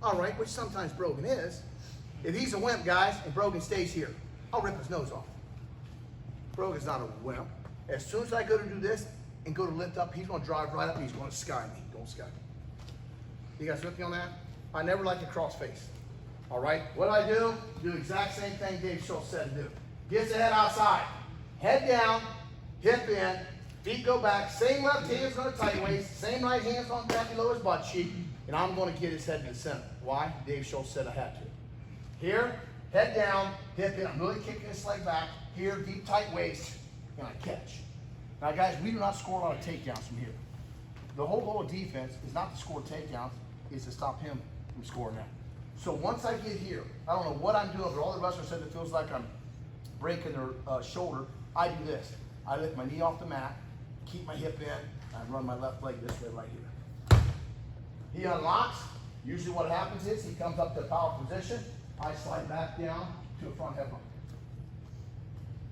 All right, which sometimes Brogan is. If he's a wimp, guys, and Brogan stays here, I'll rip his nose off. Brogan's not a wimp. As soon as I go to do this and go to lift up, he's going to drive right up and he's going to sky me. Don't sky me. You guys with me on that? I never like to cross face. All right, what do? Do the exact same thing Dave Schultz said to do. Gets the head outside. Head down, hip in, feet go back. Same left hand's on the tight waist, same right hand's on back below his butt cheek, and I'm going to get his head in the center. Why? Dave Schultz said I had to. Here, head down, hip in. I'm really kicking this leg back. Here, deep tight waist, and I catch. Now guys, we do not score a lot of takedowns from here. The whole goal of defense is not to score takedowns, is to stop him from scoring that. So once I get here, I don't know what I'm doing, but all the wrestlers said it feels like I'm breaking their shoulder. I do this. I lift my knee off the mat, keep my hip in, and I run my left leg this way right here. He unlocks. Usually what happens is he comes up to a power position. I slide back down to a front headlock.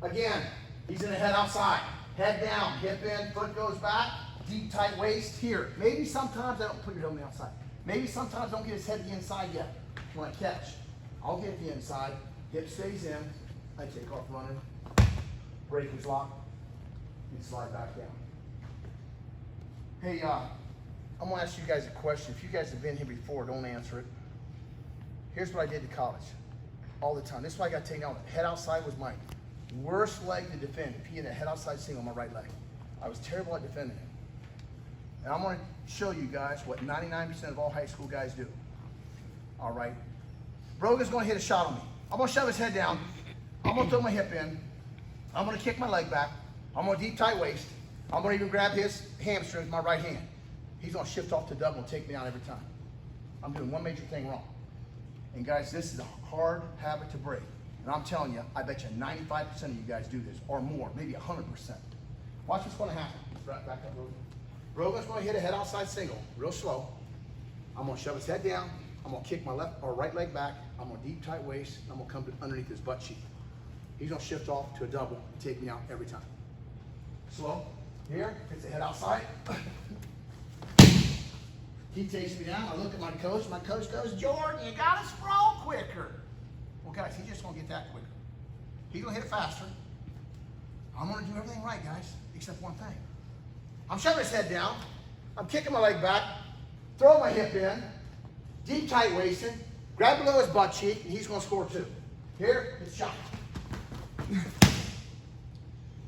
Again, he's in the head outside. Head down, hip in, foot goes back, deep tight waist here. Maybe sometimes I don't put your head on the outside. Maybe sometimes I don't get his head to the inside yet. When I catch, I'll get the inside, hip stays in, I take off running, break his lock, and slide back down. Hey, I'm gonna ask you guys a question. If you guys have been here before, don't answer it. Here's what I did in college, all the time. This is why I got taken out. Head outside was my worst leg to defend. If he had a head outside single on my right leg, I was terrible at defending it. And I'm gonna show you guys what 99% of all high school guys do. All right, Brogan's gonna hit a shot on me. I'm gonna shove his head down. I'm gonna throw my hip in. I'm gonna kick my leg back. I'm gonna deep tight waist. I'm gonna even grab his hamstring with my right hand. He's gonna shift off to double and take me out every time. I'm doing one major thing wrong. And guys, this is a hard habit to break. And I'm telling you, I bet you 95% of you guys do this, or more, maybe 100%. Watch what's gonna happen. Back up, Brogan. Brogan's gonna hit a head outside single, real slow. I'm gonna shove his head down. I'm gonna kick my left or right leg back. I'm gonna deep tight waist. I'm gonna come to underneath his butt cheek. He's gonna shift off to a double and take me out every time. Slow. Here, gets the head outside. He takes me down. I look at my coach. My coach goes, Jordan, you gotta sprawl quicker. Well, guys, he's just gonna get that quicker. He's gonna hit it faster. I'm gonna do everything right, guys, except one thing. I'm shoving his head down. I'm kicking my leg back, throwing my hip in, deep tight waisting, grab below his butt cheek, and he's gonna score two. Here, it's shot.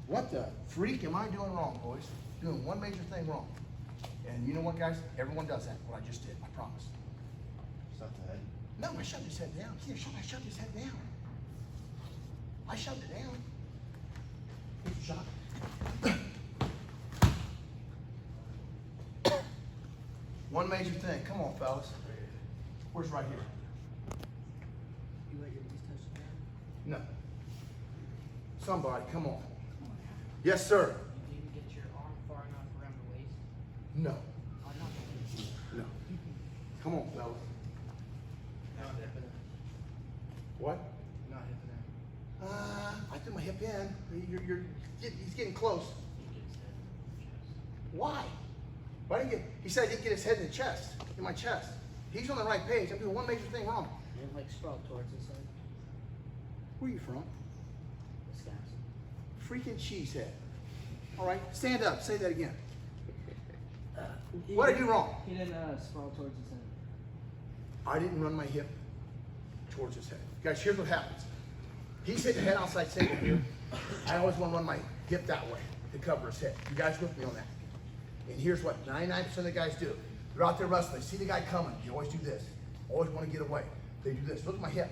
What the freak am I doing wrong, boys? Doing one major thing wrong. And you know what, guys? Everyone does that, what I just did, I promise. Stop the head. No, I shoved his head down. Here, I shoved his head down. I shoved it down. Here's a shot. One major thing. Come on, fellas. Where's right here? You let your knees touch the ground? No. Somebody, come on. Yes, sir. You need to get your arm far enough around the waist. No. Oh, not the waist. No. Come on, fellas. Not hip in. What? Not hip in. I threw my hip in. He's getting close. You get his head in your chest. Why? Why didn't he said I didn't get his head in the chest, in my chest. He's on the right page. I'm doing one major thing wrong. And like sprawl towards his side. Where are you from? Wisconsin. Freaking cheesehead. All right, stand up. Say that again. He What did I didn't- do wrong? He didn't sprawl towards his head. I didn't run my hip towards his head. Guys, here's what happens. He's hitting head outside single here. I always want to run my hip that way to cover his head. You guys with me on that? And here's what 99% of the guys do. They're out there wrestling. They see the guy coming. You always do this. Always want to get away. They do this. Look at my hip.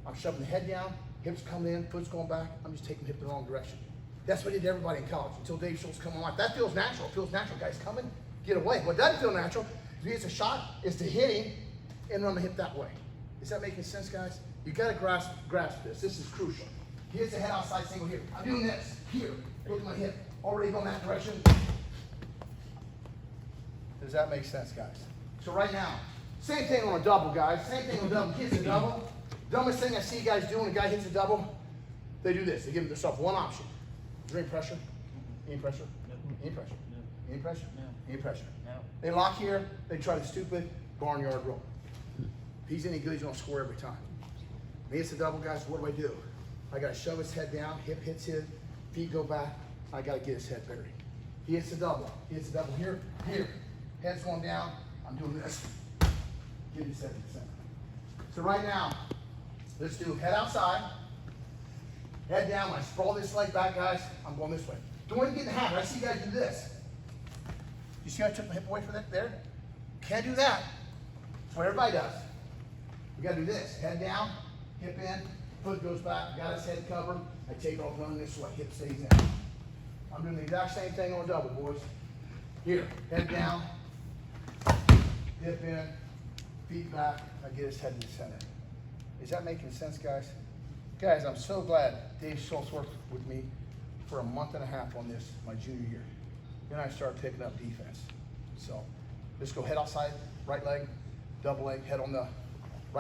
I'm shoving the head down. Hips coming in. Foot's going back. I'm just taking the hip the wrong direction. That's what I did to everybody in college until Dave Schultz come on. That feels natural. It feels natural. Guys coming, get away. What doesn't feel natural, if he gets a shot, is to hit him and run the hip that way. Is that making sense, guys? You got to grasp this. This is crucial. He hits the head outside single here. I'm doing this here. Look at my hip. Already going that direction. Does that make sense, guys? So right now, same thing on a double, guys. Same thing on a double. Hits a double. Dumbest thing I see guys do when a guy hits a double, they do this. They give themselves one option. Is there any pressure? Any pressure? Nope. Any pressure? No. Any pressure? No. Any pressure? No. They lock here. They try the stupid barnyard roll. he's any good, he's gonna score every time. Me, it's a double, guys. What do? I gotta shove his head down, hip hits his, feet go back. I gotta get his head buried. He hits the double. He hits the double here, here. Head's going down. I'm doing this. Get his head in the center. So right now, let's do head outside, head down. When I sprawl this leg back, guys, I'm going this way. Don't want to get in the habit. I see you guys do this. You see how I took my hip away from that there? Can't do that. That's what everybody does. We gotta do this. Head down, hip in, foot goes back, got his head covered. I take off running this way, hip stays in. I'm doing the exact same thing on a double, boys. Here, head down, hip in, feet back, I get his head in the center. Is that making sense, guys? Guys, I'm so glad Dave Schultz worked with me for a month and a half on this, my junior year. Then I started picking up defense. So let's go head outside, right leg, double leg, head on the